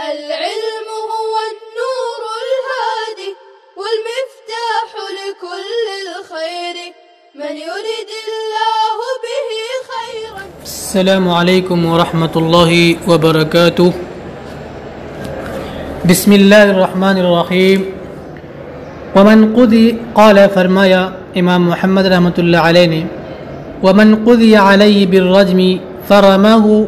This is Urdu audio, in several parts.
العلم هو النور الهادي والمفتاح لكل الخير من يريد الله به خيرا. السلام علیکم ورحمۃ اللہ وبرکاتہ. بسم اللہ الرحمن الرحیم. ومن قضی قال فرمایا امام محمد رحمۃ اللہ علیہ نے، ومن قضی علیہ بالرجم فرماه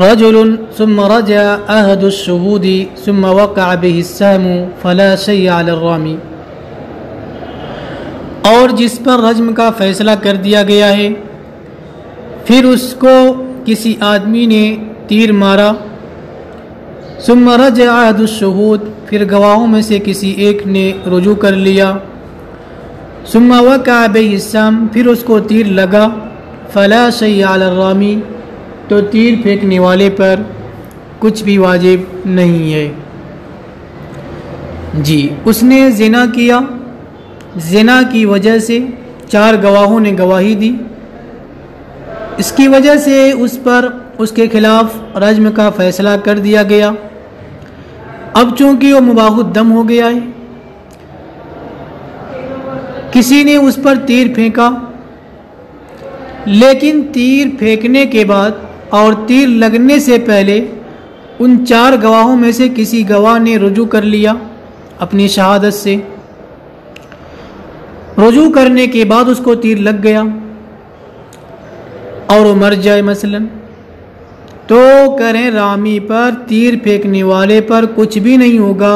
رجل ثم رجع عهد الشهود ثم وقع به السهم فلا شيء على الرامي. اور جس پر رجم کا فیصلہ کر دیا گیا ہے پھر اس کو کسی آدمی نے تیر مارا، ثم رجع عهد الشهود پھر گواہوں میں سے کسی ایک نے رجوع کر لیا، ثم وقع به السهم پھر اس کو تیر لگا، فلا شيء على الرامي تو تیر پھینکنے والے پر کچھ بھی واجب نہیں ہے. جی اس نے زنا کیا، زنا کی وجہ سے 4 گواہوں نے گواہی دی، اس کی وجہ سے اس پر اس کے خلاف رجم کا فیصلہ کر دیا گیا. اب چونکہ وہ مباح الدم ہو گیا ہے، کسی نے اس پر تیر پھینکا، لیکن تیر پھینکنے کے بعد اور تیر لگنے سے پہلے ان 4 گواہوں میں سے کسی گواہ نے رجوع کر لیا اپنی شہادت سے. رجوع کرنے کے بعد اس کو تیر لگ گیا اور وہ مر جائے مثلا، تو کریں رامی پر تیر پھینکنے والے پر کچھ بھی نہیں ہوگا.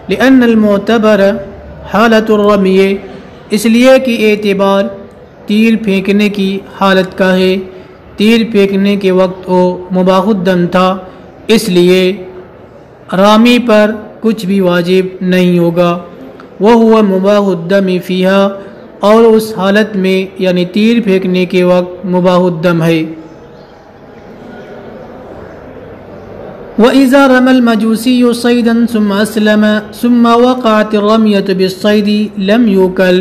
لأن المعتبر حالت الرمی، اس لیے کہ اعتبار تیر پھینکنے کی حالت کا ہے. تیر پھینکنے کے وقت وہ مباح الدم تھا، اس لیے رامی پر کچھ بھی واجب نہیں ہوگا. وہو مباح الدم فیہا، اور اس حالت میں یعنی تیر پھینکنے کے وقت مباح الدم ہے. وَإِذَا رَمَى الْمَجُوسِيُّ صَيْدًا ثُمَّ أَسْلَمَ ثُمَّ وَقَعَتِ الرَّمْيَةُ بِالصَّيْدِ لَمْ يُؤْكَلْ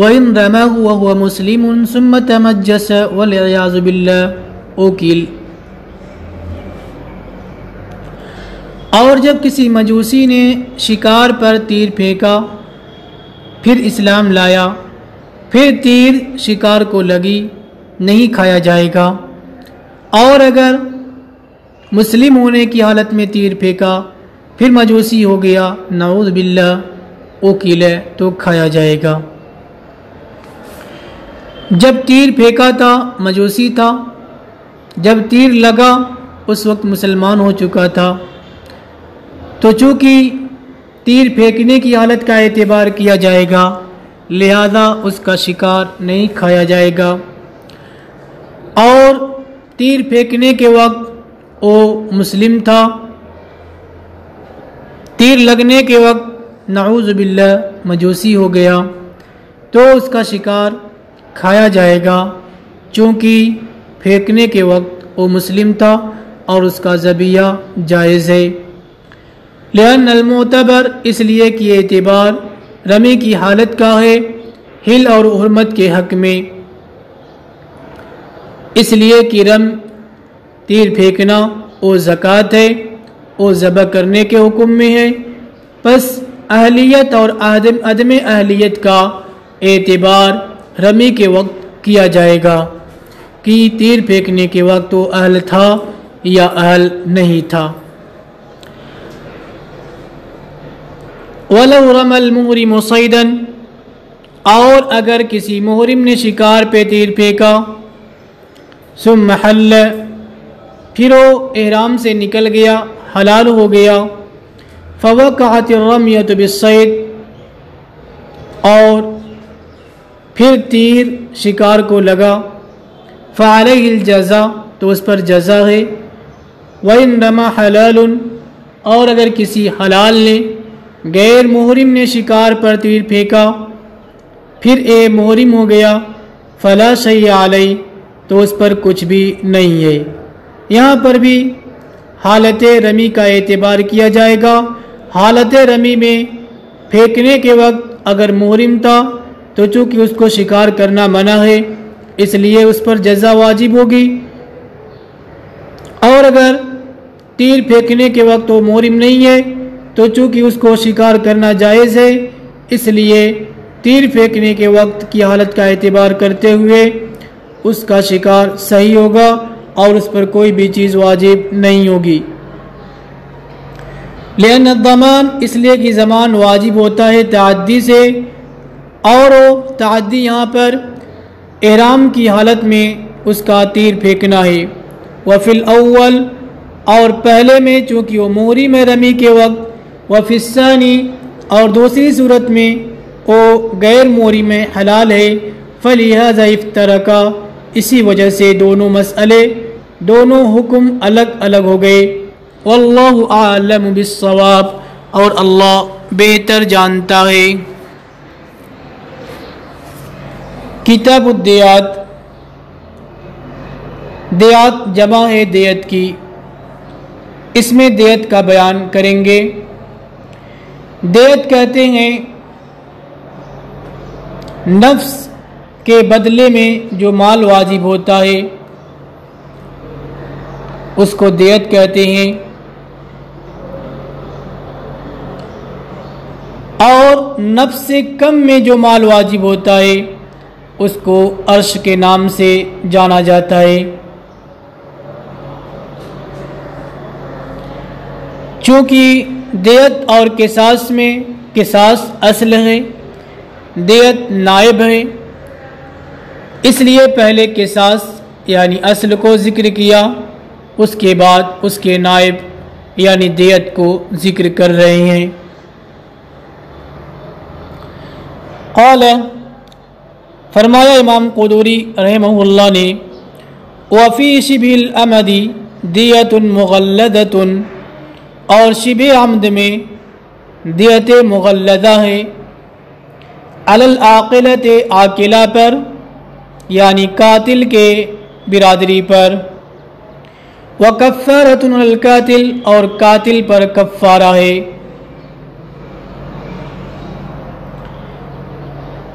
وَإِنْ رَمَاهُ وَهُوَ مُسْلِمٌ ثُمَّ تَمَجَّسَ وَالْعِيَاذُ بِاللَّهِ أُكِلَ. اور جب کسی مجوسی نے شکار پر تیر پھینکا پھر اسلام لایا، پھر تیر شکار کو لگی، نہیں کھایا جائے گا. اور اگر مسلم ہونے کی حالت میں تیر پھینکا پھر مجوسی ہو گیا، نعوذ باللہ، اوکیل تو کھایا جائے گا. جب تیر پھینکا تھا مجوسی تھا، جب تیر لگا اس وقت مسلمان ہو چکا تھا، تو چونکہ تیر پھینکنے کی حالت کا اعتبار کیا جائے گا لہذا اس کا شکار نہیں کھایا جائے گا. اور تیر پھینکنے کے وقت وہ مسلم تھا، تیر لگنے کے وقت نعوذ باللہ مجوسی ہو گیا، تو اس کا شکار کھایا جائے گا، چونکہ پھینکنے کے وقت وہ مسلم تھا اور اس کا ذبیحہ جائز ہے. لأن المعتبر، اس لیے کہ اعتبار رمی کی حالت کا ہے حل اور حرمت کے حق میں، اس لیے کہ رم تیر پھینکنا وہ زکوٰۃ ہے، وہ ذبح کرنے کے حکم میں ہے. پس اہلیت اور عدم اہلیت کا اعتبار رمی کے وقت کیا جائے گا کہ تیر پھینکنے کے وقت وہ اہل تھا یا اہل نہیں تھا. وَلَوْ رَمَى الْمُحْرِمُ صَيْدًا، اور اگر کسی محرم نے شکار پہ تیر پھینکا، ثُمَّ حَلَّ پھر وہ احرام سے نکل گیا، حلال ہو گیا، فَوَقَعَتِ الرَّمْيَةُ بِالصَّيْدِ اور پھر تیر شکار کو لگا، فَعَلَيْهِ الْجَزَاءُ تو اس پر جزا ہے. وَإِنْ رَمَى حَلَالٌ اور اگر کسی حلال نے غیر محرم نے شکار پر تیر پھینکا پھر محرم ہو گیا، فَلَا شَيْءَ عَلَيْهِ تو اس پر کچھ بھی نہیں ہے. یہاں پر بھی حالت رمی کا اعتبار کیا جائے گا. حالت رمی میں پھینکنے کے وقت اگر محرم تھا تو چونکہ اس کو شکار کرنا منع ہے اس لیے اس پر جزا واجب ہوگی. اور اگر تیر پھینکنے کے وقت وہ محرم نہیں ہے تو چونکہ اس کو شکار کرنا جائز ہے، اس لیے تیر پھینکنے کے وقت کی حالت کا اعتبار کرتے ہوئے اس کا شکار صحیح ہوگا اور اس پر کوئی بھی چیز واجب نہیں ہوگی۔ لأن الضمان، اس لیے کہ ضمان واجب ہوتا ہے تعدی سے، اور تعدی یہاں پر احرام کی حالت میں اس کا تیر پھینکنا ہے۔ وفی الاول، اور پہلے میں چونکہ وہ محرم ہے رمی کے وقت، وفی الثانی، اور دوسری صورت میں وہ غیر محرم حلال ہے، فلہذا افترقا، اسی وجہ سے دونوں مسئلے، دونوں حکم الگ الگ ہو گئے۔ واللہ اعلم بالصواب، اور اللہ بہتر جانتا ہے۔ کتاب الدیات، دیات جمع ہے دیت کی، اس میں دیت کا بیان کریں گے۔ دیت کہتے ہیں نفس کے بدلے میں جو مال واجب ہوتا ہے اس کو دیت کہتے ہیں، اور نفس سے کم میں جو مال واجب ہوتا ہے اس کو عرش کے نام سے جانا جاتا ہے۔ چونکہ دیت اور قصاص میں قصاص اصل ہے، دیت نائب ہے، اس لیے پہلے قصاص یعنی اصل کو ذکر کیا، اس کے بعد اس کے نائب یعنی دیت کو ذکر کر رہے ہیں۔ قال، فرمایا امام قدوری رحمہ اللہ نے، وفی شبہ العمد دیت مغلظۃ، اور شبہ عمد میں دیت مغلظہ ہے، علی العاقلۃ، عاقلہ پر یعنی قاتل کے برادری پر، وکفارۃ علی القاتل، اور قاتل پر کفارہ ہے۔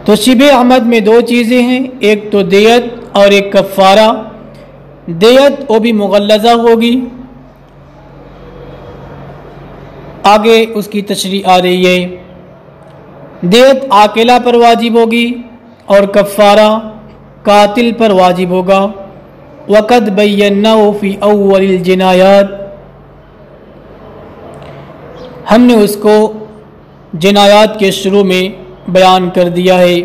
تو شبہ عمد میں دو چیزیں ہیں، ایک تو دیت اور ایک کفارہ۔ دیت وہ بھی مغلظہ ہوگی، آگے اس کی تشریح آ رہی ہے۔ دیت عاقلہ پر واجب ہوگی اور کفارہ قاتل پر واجب ہوگا۔ وقد بیناہ فی اول الجنایات، ہم نے اس کو جنایات کے شروع میں بیان کر دیا ہے۔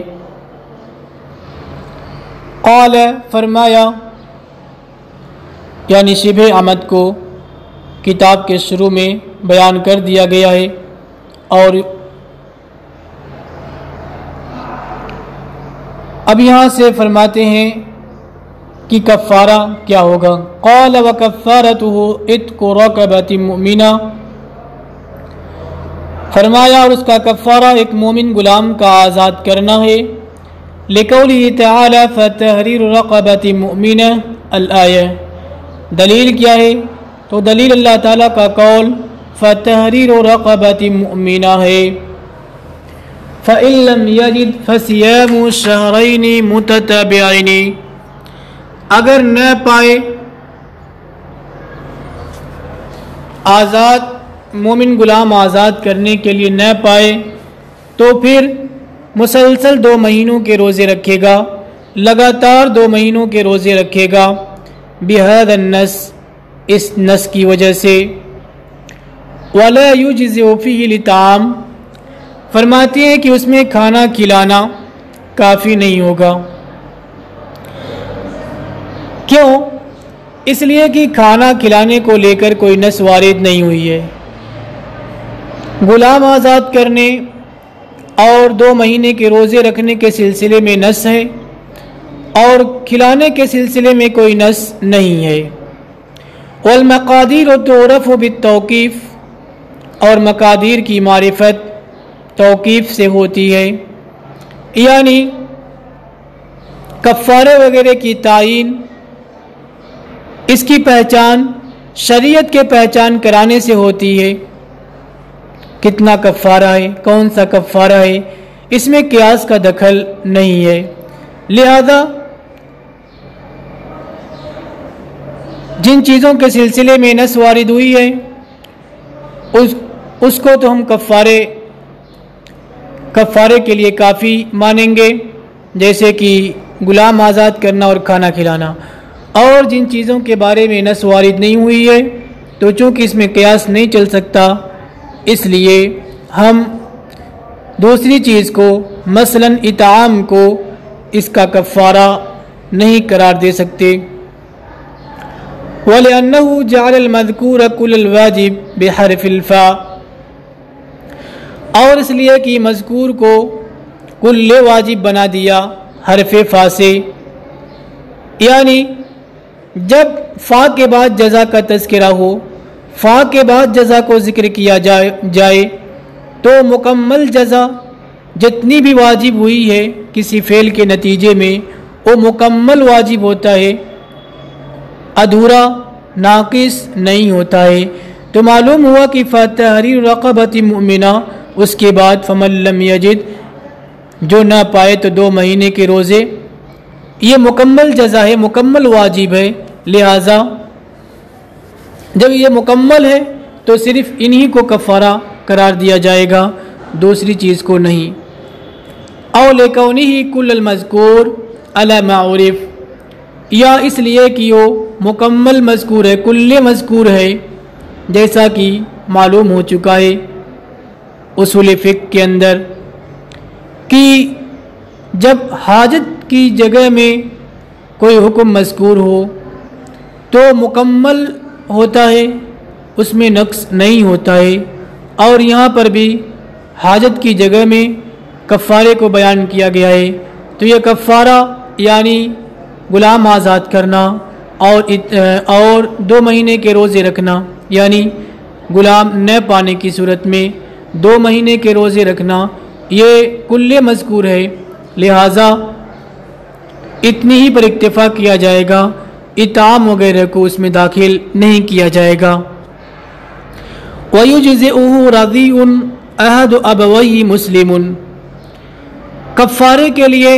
قال، فرمایا، یعنی شبہ عمد کو کتاب کے شروع میں بیان کر دیا گیا ہے، اور اب یہاں سے فرماتے ہیں کہ کفارہ کیا ہوگا۔ قال وکفارتہ عتق رقبۃ مؤمنہ، فرمایا اور اس کا کفارہ ایک مومن غلام کا آزاد کرنا ہے۔ لقولہ تعالی فتحریر رقبۃ مؤمنہ، الآیہ، دلیل کیا ہے؟ تو دلیل اللہ تعالیٰ کا قول فتحریر رقبۃ مؤمنہ ہے۔ فإن لم يجد فصيام شهرين متتابعين، اگر نہ پائے آزاد مومن غلام آزاد کرنے کے لیے نہ پائے تو پھر مسلسل 2 مہینوں کے روزے رکھے گا، لگاتار 2 مہینوں کے روزے رکھے گا، بہذا النص، اس نص کی وجہ سے۔ ولا يجزئ فيه الإطعام، فرماتے ہیں کہ اس میں کھانا کھلانا کافی نہیں ہوگا۔ کیوں؟ اس لیے کہ کھانا کھلانے کو لے کر کوئی نص وارد نہیں ہوئی ہے۔ غلام آزاد کرنے اور 2 مہینے کے روزے رکھنے کے سلسلے میں نص ہے، اور کھلانے کے سلسلے میں کوئی نص نہیں ہے۔ والمقادیر تعرف بالتوقیف، اور مقادیر کی معرفت توقیف سے ہوتی ہے، یعنی کفارے وغیرہ کی تعین، اس کی پہچان شریعت کے پہچان کرانے سے ہوتی ہے۔ کتنا کفارہ ہے، کون سا کفارہ ہے، اس میں قیاس کا دخل نہیں ہے۔ لہذا جن چیزوں کے سلسلے میں نص وارد ہوئی ہے اس کو تو ہم کفارے کے لیے کافی مانیں گے، جیسے کہ غلام آزاد کرنا اور کھانا کھلانا، اور جن چیزوں کے بارے میں نص وارد نہیں ہوئی ہے تو چونکہ اس میں قیاس نہیں چل سکتا، اس لیے ہم دوسری چیز کو مثلا اطعام کو اس کا کفارہ نہیں قرار دے سکتے۔ وَلِأَنَّهُ جَعَلَ الْمَذْكُورَ كُلَّ الْوَاجِبِ بِحَرْفِ الْفَاءِ، اور اس لیے کہ مذکور کو کل واجب بنا دیا حرف فا سے، یعنی جب فا کے بعد جزا کا تذکرہ ہو، فا کے بعد جزا کو ذکر کیا جائے تو مکمل جزا جتنی بھی واجب ہوئی ہے کسی فعل کے نتیجے میں وہ مکمل واجب ہوتا ہے، ادھورا ناقص نہیں ہوتا ہے۔ تو معلوم ہوا کہ فتحریر رقبۃ مؤمنہ، اس کے بعد فمن لم یجد، جو نہ پائے تو 2 مہینے کے روزے، یہ مکمل جزا ہے، مکمل واجب ہے، لہذا جب یہ مکمل ہے تو صرف انہی کو کفارہ قرار دیا جائے گا، دوسری چیز کو نہیں۔ او لکونہ کل المذکور علی ما عرف، یا اس لیے کہ وہ مکمل مذکور ہے، کل مذکور ہے، جیسا کہ معلوم ہو چکا ہے اصول فقہ کے اندر کہ جب حاجت کی جگہ میں کوئی حکم مذکور ہو تو مکمل ہوتا ہے، اس میں نقص نہیں ہوتا ہے، اور یہاں پر بھی حاجت کی جگہ میں کفارے کو بیان کیا گیا ہے، تو یہ کفارہ یعنی غلام آزاد کرنا اور 2 مہینے کے روزے رکھنا، یعنی غلام نہ پانے کی صورت میں 2 مہینے کے روزے رکھنا، یہ کل مذکور ہے، لہذا اتنی ہی پر اکتفا کیا جائے گا، اطعام وغیرہ کو اس میں داخل نہیں کیا جائے گا۔ وَيُجْزِئُهُ رَضِيٌّ أَحَدُ أَبَوَيْهِ مُسْلِمٌ، کفارے کے لیے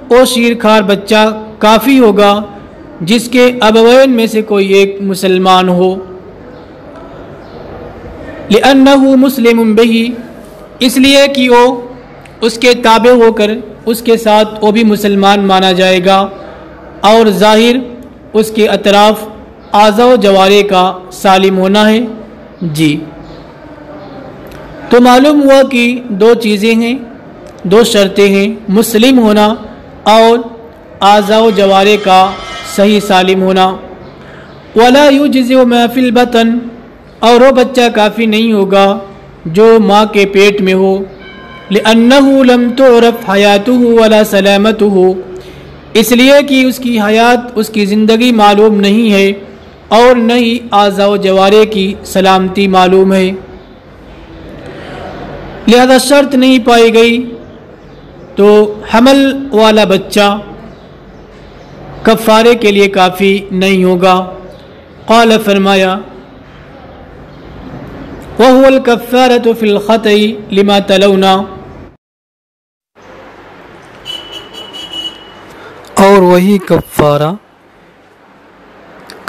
وہ شیرخوار بچہ کافی ہوگا جس کے ابوین میں سے کوئی ایک مسلمان ہو، لِأَنَّهُ مُسْلِمٌ بِهِ، اس لیے کہ وہ اس کے تابع ہو کر اس کے ساتھ وہ بھی مسلمان مانا جائے گا، اور ظاہر اس کے اطراف اعضاء و جوارح کا سالم ہونا ہے۔ جی تو معلوم ہوا کہ 2 چیزیں ہیں، 2 شرطیں ہیں، مسلم ہونا اور اعضاء و جوارح کا صحیح سالم ہونا۔ وَلَا يُجْزِئُ مَا فِي الْبَطْنِ، اور وہ بچہ کافی نہیں ہوگا جو ماں کے پیٹ میں ہو، لِأَنَّهُ لَمْ تُعْرَفْ حَيَاتُهُ وَلَا سَلَامَتُهُ، اس لیے کہ اس کی حیات، اس کی زندگی معلوم نہیں ہے اور نہ ہی اعضاء و جوارح کی سلامتی معلوم ہے، لہذا شرط نہیں پائی گئی، تو حمل والا بچہ کفارے کے لیے کافی نہیں ہوگا۔ قال، فرمایا، وَهُوَ الْكَفَّارَةُ فِي الْخَطَئِ لِمَا تَلَوْنَا، اور وہی کفارہ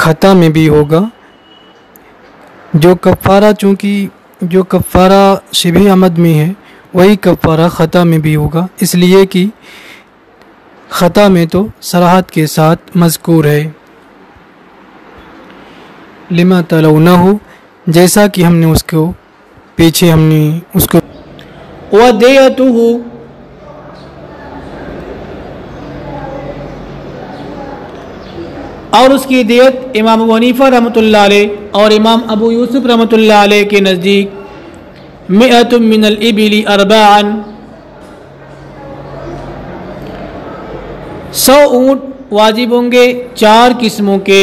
خطا میں بھی ہوگا، جو کفارہ شبہ عمد میں ہے وہی کفارہ خطا میں بھی ہوگا، اس لیے کہ خطا میں تو صراحت کے ساتھ مذکور ہے، لما تلونہ، جیسا کہ ہم نے اس کو پیچھے وَدِيَتُهُ، اور اس کی دیت امام ابو حنیفہ رحمۃ اللہ علیہ اور امام ابو یوسف رحمۃ اللہ علیہ کے نزدیک 100 من الابل 4، 100 اونٹ واجب ہوں گے 4 قسموں کے،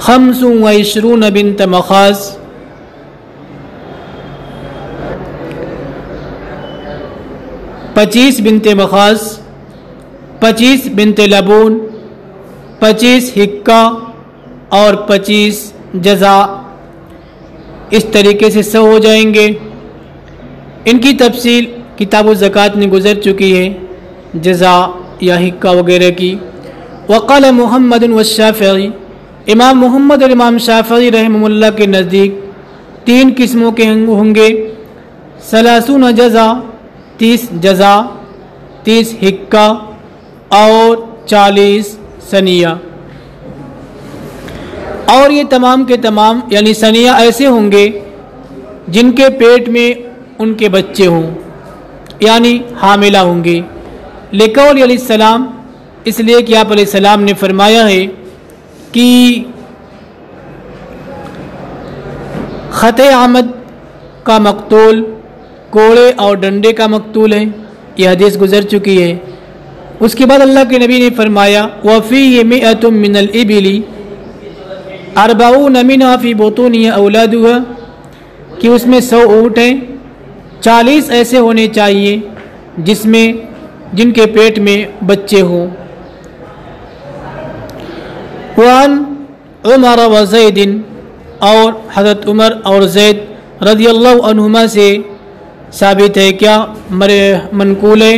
25 بنت مخاض، 25 بنت مخاض، 25 بنت لبون، 25 حکہ اور 25 جزا، اس طریقے سے 100 ہو جائیں گے۔ ان کی تفصیل کتاب الزکوٰۃ میں گزر چکی ہے، جزا یا حقہ وغیرہ کی۔ وقال محمد والشافعی، امام محمد اور امام شافعی رحمہ اللہ کے نزدیک 3 قسموں کے ہوں گے، 30 جزا، 30 جزا، 30 حقہ اور 40 سنیہ۔ اور یہ تمام کے تمام یعنی سنیہ ایسے ہوں گے جن کے پیٹ میں ان کے بچے ہوں، یعنی حاملہ ہوں گے۔ لقول علیہ السلام، اس لیے کہ آپ علیہ السلام نے فرمایا ہے کہ خط آمد کا مقتول کوڑے اور ڈنڈے کا مقتول ہے، یہ حدیث گزر چکی ہے۔ اس کے بعد اللہ کے نبی نے فرمایا وَفِيهِ مِئَةٌ مِّنَ الْإِبِلِ 40 مِنْهَا فِي بُطُونِهَا أَوْلَادُهَا، کہ اس میں 100 اونٹ ہیں، 40 ایسے ہونے چاہیے جن کے پیٹ میں بچے ہوں۔ وعن عمر وزید، اور حضرت عمر اور زید رضی اللہ عنہما سے ثابت ہے، کیا منقول ہے،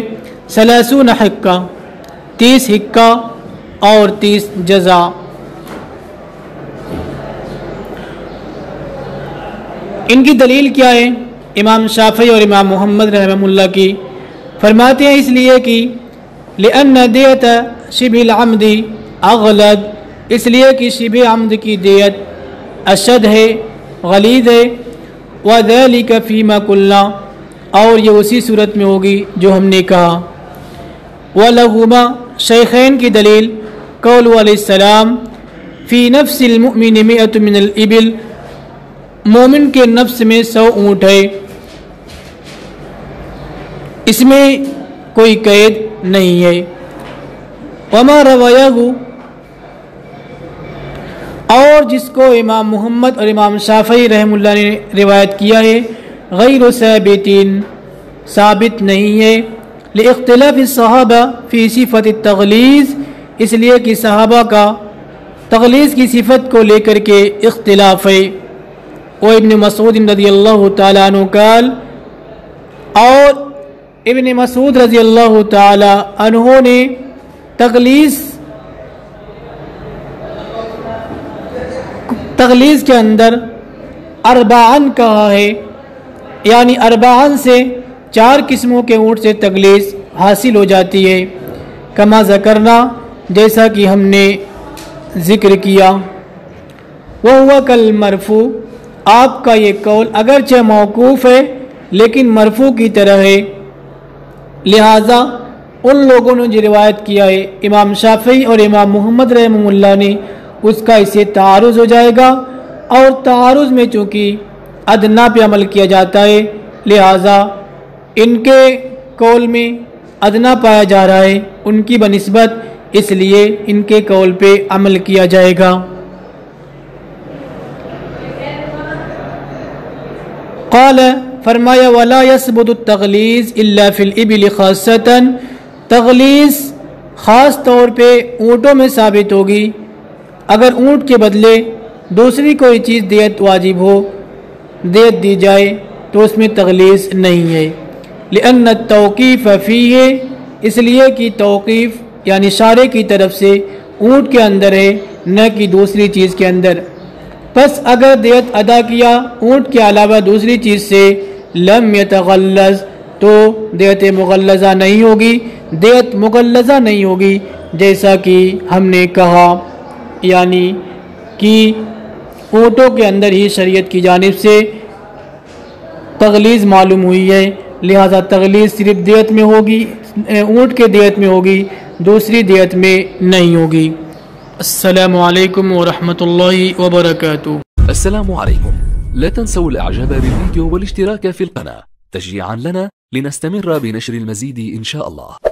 30 حقہ، 30 حقہ اور 30 جزا۔ ان کی دلیل کیا ہے؟ امام شافعی اور امام محمد رحمہ اللہ کی فرماتے ہیں اس لیے کہ لأن دیت شبہ العمد اغلظ، اس لیے کہ شبہ عمد کی دیت اشد ہے، غلیظ ہے، وذلک فیما قلنا، اور یہ اسی صورت میں ہوگی جو ہم نے کہا۔ ولہما، شیخین کی دلیل قول علیہ السلام فی نفس المؤمن 100 من الابل، مومن کے نفس میں 100 اونٹ ہے، اس میں کوئی قید نہیں ہے۔ وما روایہ، اور جس کو امام محمد اور امام شافعی رحمہ اللہ نے روایت کیا ہے، غیر ثابتین، ثابت نہیں ہے، لاختلاف الصحابہ فی صفت التغلیظ، اس لیے کہ صحابہ کا تغلیظ کی صفت کو لے کر کے اختلاف ہے۔ وہ ابن مسعود رضی اللہ تعالیٰ عنہ قال، اور ابن مسعود رضی اللہ تعالیٰ عنہ نے تغلیظ کے اندر اربعن کہا ہے، یعنی اربعن سے 4 قسموں کے اونٹ سے تغلیظ حاصل ہو جاتی ہے، کما ذکرنا، جیسا کہ ہم نے ذکر کیا۔ وہو کالمرفوع، آپ کا یہ قول اگرچہ موقوف ہے لیکن مرفوع کی طرح ہے، لہذا ان لوگوں نے جو روایت کیا ہے امام شافعی اور امام محمد رحمہ اللہ نے، اس کا اسے تعارض ہو جائے گا، اور تعارض میں چونکہ ادنا پہ عمل کیا جاتا ہے، لہذا ان کے قول میں ادنا پایا جا رہا ہے ان کی بنسبت، اس لیے ان کے قول پہ عمل کیا جائے گا۔ قال، فرمایا ولا يثبت التغلیظ الا فی الابل خاصۃ، تغلیظ خاص طور پہ اونٹوں میں ثابت ہوگی، اگر اونٹ کے بدلے دوسری کوئی چیز دیت واجب ہو، دیت دی جائے تو اس میں تغلیظ نہیں ہے۔ لأن التوقیف فیہ، اس لیے کہ توقیف یعنی شارع کی طرف سے اونٹ کے اندر ہے، نہ کہ دوسری چیز کے اندر۔ پس اگر دیت ادا کیا اونٹ کے علاوہ دوسری چیز سے، لم یتغلظ، تو دیت مغلظہ نہیں ہوگی، دیت مغلظہ نہیں ہوگی، جیسا کہ ہم نے کہا، یعنی کہ اونٹوں کے اندر ہی شریعت کی جانب سے تغلیظ معلوم ہوئی ہے، لہذا تغلیظ صرف دیت میں ہوگی، اونٹ کے دیت میں ہوگی، دوسری دیت میں نہیں ہوگی۔ السلام علیکم ورحمۃ اللہ وبرکاتہ۔ السلام عليكم، لا تنسوا الاعجاب بالفيديو والاشتراك في القناة تشجيعا لنا لنستمر بنشر المزيد إن شاء الله.